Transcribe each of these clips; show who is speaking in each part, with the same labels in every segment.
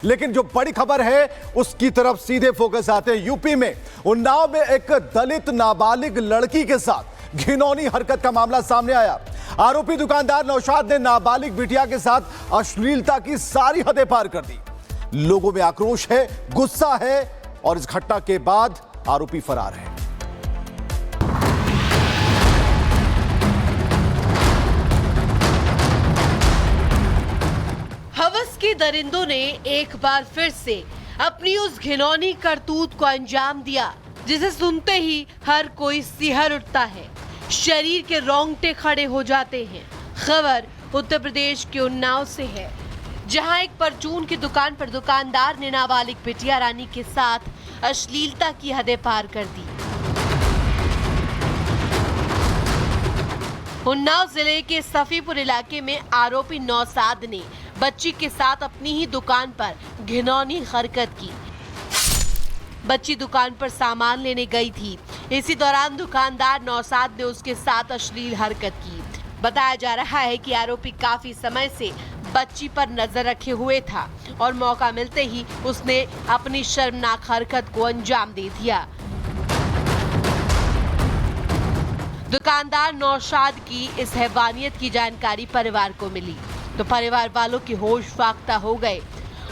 Speaker 1: लेकिन जो बड़ी खबर है उसकी तरफ सीधे फोकस आते हैं। यूपी में उन्नाव में एक दलित नाबालिग लड़की के साथ घिनौनी हरकत का मामला सामने आया। आरोपी दुकानदार नौशाद ने नाबालिग बिटिया के साथ अश्लीलता की सारी हदें पार कर दी। लोगों में आक्रोश है, गुस्सा है और इस घटना के बाद आरोपी फरार है।
Speaker 2: हवस के दरिंदों ने एक बार फिर से अपनी उस घिनौनी करतूत को अंजाम दिया जिसे सुनते ही हर कोई सिहर उठता है, शरीर के रोंगटे खड़े हो जाते हैं। खबर उत्तर प्रदेश के उन्नाव से है, जहां एक परचून की दुकान पर दुकानदार ने नाबालिग बिटिया रानी के साथ अश्लीलता की हदें पार कर दी। उन्नाव जिले के सफीपुर इलाके में आरोपी नौशाद ने बच्ची के साथ अपनी ही दुकान पर घिनौनी हरकत की। बच्ची दुकान पर सामान लेने गई थी। इसी दौरान दुकानदार नौशाद ने उसके साथ अश्लील हरकत की। बताया जा रहा है कि आरोपी काफी समय से बच्ची पर नजर रखे हुए था और मौका मिलते ही उसने अपनी शर्मनाक हरकत को अंजाम दे दिया। दुकानदार नौशाद की इस हैवानियत की जानकारी परिवार को मिली तो परिवार वालों की होश फाख्ता हो गए।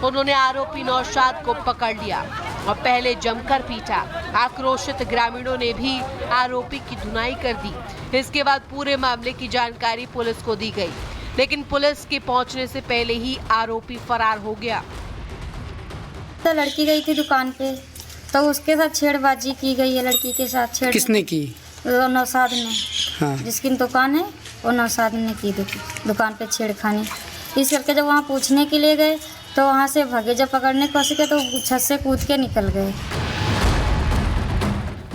Speaker 2: उन्होंने आरोपी नौशाद को पकड़ लिया और पहले जमकर पीटा। आक्रोशित ग्रामीणों ने भी आरोपी की धुनाई कर दी। इसके बाद पूरे मामले की जानकारी पुलिस को दी गई, लेकिन पुलिस के पहुंचने से पहले ही आरोपी फरार हो गया।
Speaker 3: तो लड़की गई थी दुकान पे तो उसके साथ छेड़बाजी की गई है। लड़की के साथ छेड़
Speaker 4: किसने की?
Speaker 3: नौशाद ने।
Speaker 4: हाँ।
Speaker 3: जिसकी दुकान है वो नौशाद ने की दुकान पे छेड़खानी। इस करके जब वहाँ पूछने के लिए गए तो वहाँ से भागे। जब पकड़ने की कोशिश की तो छत से कूद के निकल गए।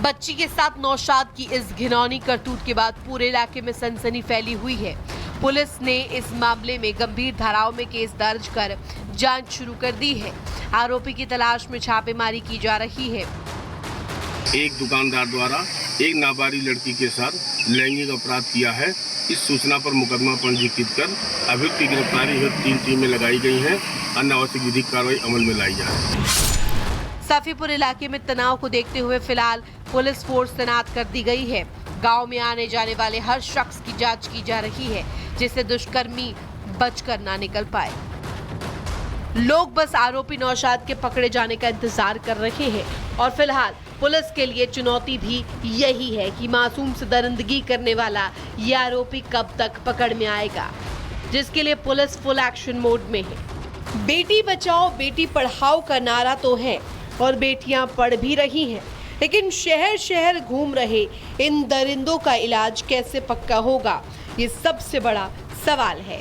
Speaker 2: बच्ची के साथ नौशाद की इस घिनौनी करतूत के बाद पूरे इलाके में सनसनी फैली हुई है। पुलिस ने इस मामले में गंभीर धाराओं में केस दर्ज कर जांच शुरू कर दी है। आरोपी की तलाश में छापेमारी की जा रही है।
Speaker 5: एक दुकानदार द्वारा एक नाबालिग लड़की के साथ लैंगिक अपराध किया है। इस सूचना पर मुकदमा पंजीकृत कर अभियुक्त की गिरफ्तारी हेतु 3 टीमें लगाई गई हैं। अन्य आवश्यक विधिक कार्रवाई अमल में लाई जाए।
Speaker 2: सफीपुर इलाके में तनाव को देखते हुए फिलहाल पुलिस फोर्स तैनात कर दी गई है। गांव में आने जाने वाले हर शख्स की जांच की जा रही है, जिससे दुष्कर्मी बचकर ना निकल पाए। लोग बस आरोपी नौशाद के पकड़े जाने का इंतजार कर रहे हैं और फिलहाल पुलिस के लिए चुनौती भी यही है कि मासूम से दरिंदगी करने वाला ये आरोपी कब तक पकड़ में आएगा, जिसके लिए पुलिस फुल एक्शन मोड में है। बेटी बचाओ बेटी पढ़ाओ का नारा तो है और बेटियां पढ़ भी रही हैं, लेकिन शहर शहर घूम रहे इन दरिंदों का इलाज कैसे पक्का होगा, ये सबसे बड़ा सवाल है।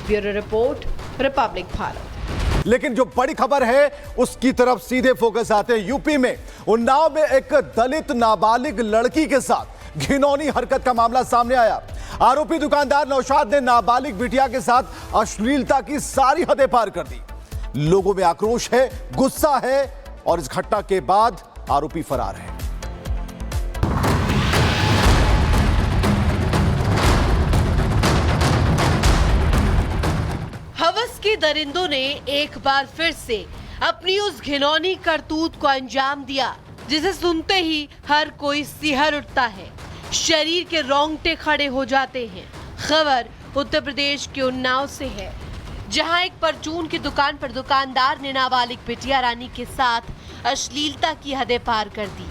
Speaker 2: Bureau report, Republic Bharat.
Speaker 1: लेकिन जो बड़ी खबर है उसकी तरफ सीधे फोकस आते हैं। यूपी में उन्नाव में एक दलित नाबालिग लड़की के साथ घिनौनी हरकत का मामला सामने आया। आरोपी दुकानदार नौशाद ने नाबालिग बिटिया के साथ अश्लीलता की सारी हदें पार कर दी। लोगों में आक्रोश है, गुस्सा है और इस घटना के बाद आरोपी फरार है।
Speaker 2: हवस के दरिंदों ने एक बार फिर से अपनी उस घिनौनी करतूत को अंजाम दिया जिसे सुनते ही हर कोई सिहर उठता है, शरीर के रोंगटे खड़े हो जाते हैं। खबर उत्तर प्रदेश के उन्नाव से है, जहां एक परचून की दुकान पर दुकानदार ने नाबालिग बिटिया रानी के साथ अश्लीलता की हदें पार कर दी।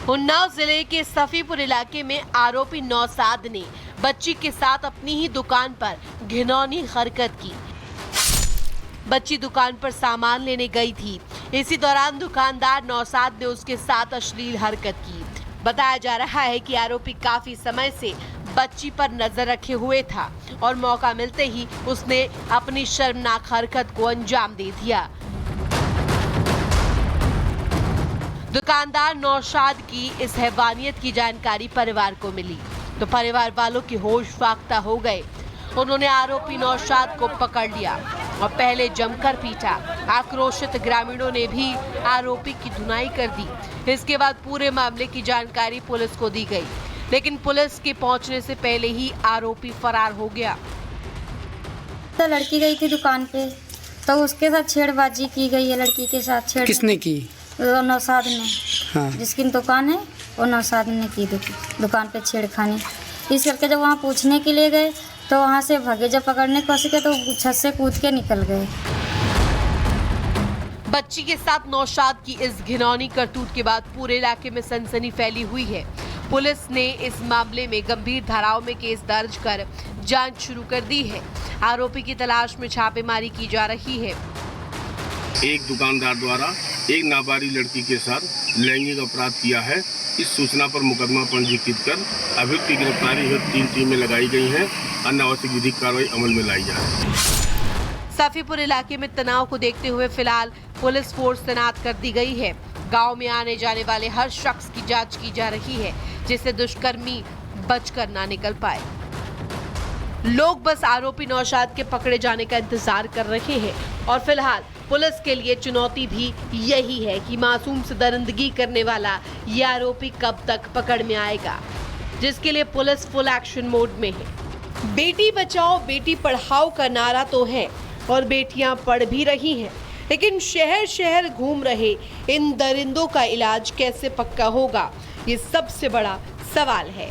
Speaker 2: उन्नाव जिले के सफीपुर इलाके में आरोपी नौशाद ने बच्ची के साथ अपनी ही दुकान पर घिनौनी हरकत की। बच्ची दुकान पर सामान लेने गई थी। इसी दौरान दुकानदार नौशाद ने उसके साथ अश्लील हरकत की। बताया जा रहा है कि आरोपी काफी समय से बच्ची पर नजर रखे हुए था और मौका मिलते ही उसने अपनी शर्मनाक हरकत को अंजाम दे दिया। दुकानदार नौशाद की इस हैवानियत की जानकारी परिवार को मिली तो परिवार वालों की होश फाख्ता हो गए। उन्होंने आरोपी नौशाद को पकड़ लिया और पहले जमकर पीटा। आक्रोशित ग्रामीणों ने भी आरोपी की धुनाई कर दी। इसके बाद पूरे मामले की जानकारी पुलिस को दी गई, लेकिन पुलिस के पहुंचने से पहले ही आरोपी फरार हो गया।
Speaker 3: तो लड़की गई थी दुकान पे, तो उसके साथ छेड़बाजी की गई है। लड़की के साथ छेड़
Speaker 4: किसने की?
Speaker 3: वो नौशाद ने,
Speaker 4: हाँ।
Speaker 3: जिसकी दुकान है वो नौशाद ने की दुकान पे छेड़खानी। इस करके जब वहाँ पूछने के लिए गए तो वहाँ से भागे, जब पकड़ने को सके तो छत से कूद के निकल गए।
Speaker 2: बच्ची के साथ नौशाद की इस घिनौनी करतूत के बाद पूरे इलाके में सनसनी फैली हुई है। पुलिस ने इस मामले में गंभीर धाराओं में केस दर्ज कर जांच शुरू कर दी है। आरोपी की तलाश में छापेमारी की जा रही है।
Speaker 5: एक दुकानदार द्वारा एक नाबालिग लड़की के साथ लैंगिक अपराध किया है। इस सूचना पर मुकदमा पंजीकृत कर अभियुक्त की गिरफ्तारी हेतु 3 टीमें लगाई गई हैं। अन्य आवश्यक विधिक कार्रवाई अमल में लाई जा रही है।
Speaker 2: सफीपुर इलाके में तनाव को देखते हुए फिलहाल पुलिस फोर्स तैनात कर दी गई है। गांव में आने जाने वाले हर शख्स की जांच की जा रही है, जिससे दुष्कर्मी बचकर ना निकल पाए। लोग बस आरोपी नौशाद के पकड़े जाने का इंतजार कर रहे हैं और फिलहाल पुलिस के लिए चुनौती भी यही है कि मासूम से दरिंदगी करने वाला ये आरोपी कब तक पकड़ में आएगा, जिसके लिए पुलिस फुल एक्शन मोड में है। बेटी बचाओ बेटी पढ़ाओ का नारा तो है और बेटियां पढ़ भी रही हैं, लेकिन शहर शहर घूम रहे इन दरिंदों का इलाज कैसे पक्का होगा, ये सबसे बड़ा सवाल है।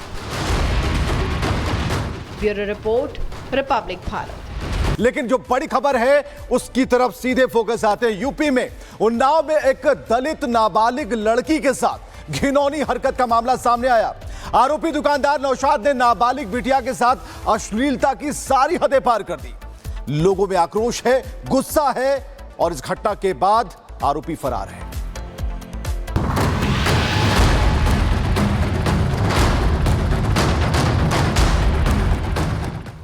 Speaker 2: Bureau report, Republic Bharat.
Speaker 1: लेकिन जो बड़ी खबर है उसकी तरफ सीधे फोकस आते हैं। यूपी में उन्नाव में एक दलित नाबालिग लड़की के साथ घिनौनी हरकत का मामला सामने आया। आरोपी दुकानदार नौशाद ने नाबालिग बिटिया के साथ अश्लीलता की सारी हदें पार कर दी। लोगों में आक्रोश है, गुस्सा है और इस घटना के बाद आरोपी फरार है।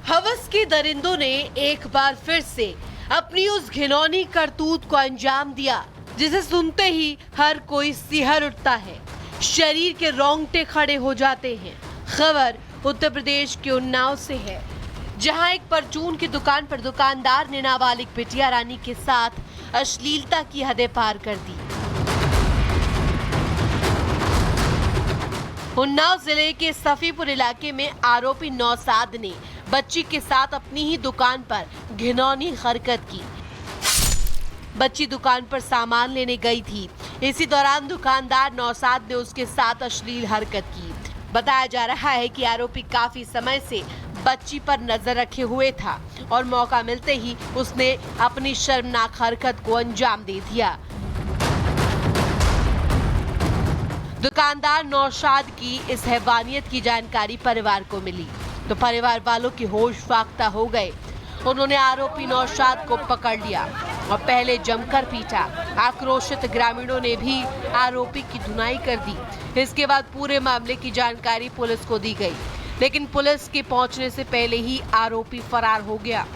Speaker 2: हवस के दरिंदों ने एक बार फिर से अपनी उस घिनौनी करतूत को अंजाम दिया, जिसे सुनते ही हर कोई सिहर उठता है, शरीर के रोंगटे खड़े हो जाते हैं। खबर उत्तर प्रदेश के उन्नाव से है, जहां एक परचून की दुकान पर दुकानदार ने नाबालिग बिटिया रानी के साथ अश्लीलता की हदें पार कर दी। उन्नाव जिले के सफीपुर इलाके में आरोपी नौशाद ने बच्ची के साथ अपनी ही दुकान पर घिनौनी हरकत की। बच्ची दुकान पर सामान लेने गई थी। इसी दौरान दुकानदार नौशाद ने उसके साथ अश्लील हरकत की। बताया जा रहा है कि आरोपी काफी समय से बच्ची पर नजर रखे हुए था और मौका मिलते ही उसने अपनी शर्मनाक हरकत को अंजाम दे दिया। दुकानदार नौशाद की इस हैवानियत की जानकारी परिवार को मिली तो परिवार वालों की होश फाख्ता हो गए। उन्होंने आरोपी नौशाद को पकड़ लिया और पहले जमकर पीटा। आक्रोशित ग्रामीणों ने भी आरोपी की धुनाई कर दी। इसके बाद पूरे मामले की जानकारी पुलिस को दी गई, लेकिन पुलिस के पहुंचने से पहले ही आरोपी फरार हो गया।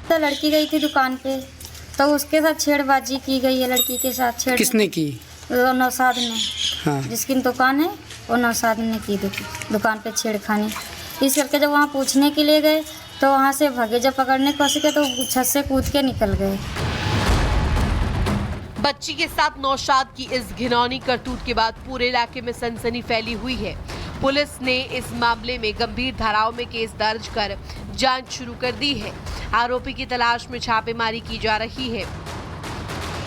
Speaker 3: तो लड़की गई थी दुकान पे, तो उसके साथ छेड़बाजी की गई है। लड़की के साथ छेड़
Speaker 4: किसने की?
Speaker 3: वो नौशाद ने,
Speaker 4: हाँ।
Speaker 3: जिसकी दुकान है वो नौशाद ने की दुकान पे छेड़खानी। इस करके जब वहाँ पूछने के लिए गए तो वहाँ से भागे, जब पकड़ने को सके तो छत से कूद के निकल गए।
Speaker 2: बच्ची के साथ नौशाद की इस घिनौनी करतूत के बाद पूरे इलाके में सनसनी फैली हुई है। पुलिस ने इस मामले में गंभीर धाराओं में केस दर्ज कर जांच शुरू कर दी है। आरोपी की तलाश में छापेमारी की जा रही है।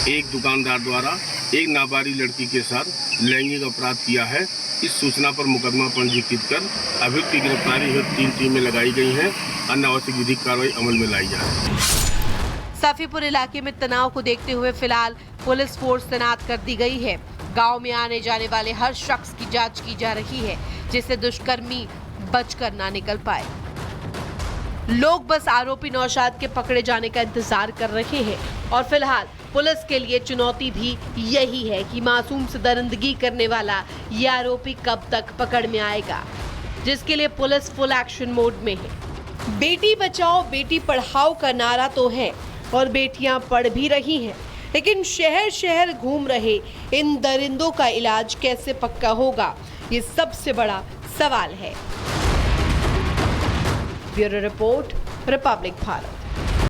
Speaker 5: एक दुकानदार द्वारा एक नाबालिग लड़की के साथ लैंगिक अपराध किया है। इस सूचना पर मुकदमा पंजीकृत कर अभियुक्त की गिरफ्तारी हेतु 3 टीमें लगाई गई हैं। अन्य आवश्यक विधिक कार्रवाई अमल में लाई जा रही है।
Speaker 2: सफीपुर इलाके में तनाव को देखते हुए फिलहाल पुलिस फोर्स तैनात कर दी गई है। गांव में आने जाने वाले हर शख्स की जांच की जा रही है, जिससे दुष्कर्मी बचकर ना निकल पाए। लोग बस आरोपी नौशाद के पकड़े जाने का इंतजार कर रहे हैं और फिलहाल पुलिस के लिए चुनौती भी यही है कि मासूम से दरिंदगी करने वाला ये आरोपी कब तक पकड़ में आएगा, जिसके लिए पुलिस फुल एक्शन मोड में है। बेटी बचाओ बेटी पढ़ाओ का नारा तो है और बेटियां पढ़ भी रही हैं, लेकिन शहर शहर घूम रहे इन दरिंदों का इलाज कैसे पक्का होगा, ये सबसे बड़ा सवाल है। Bureau report, Republic Bharat.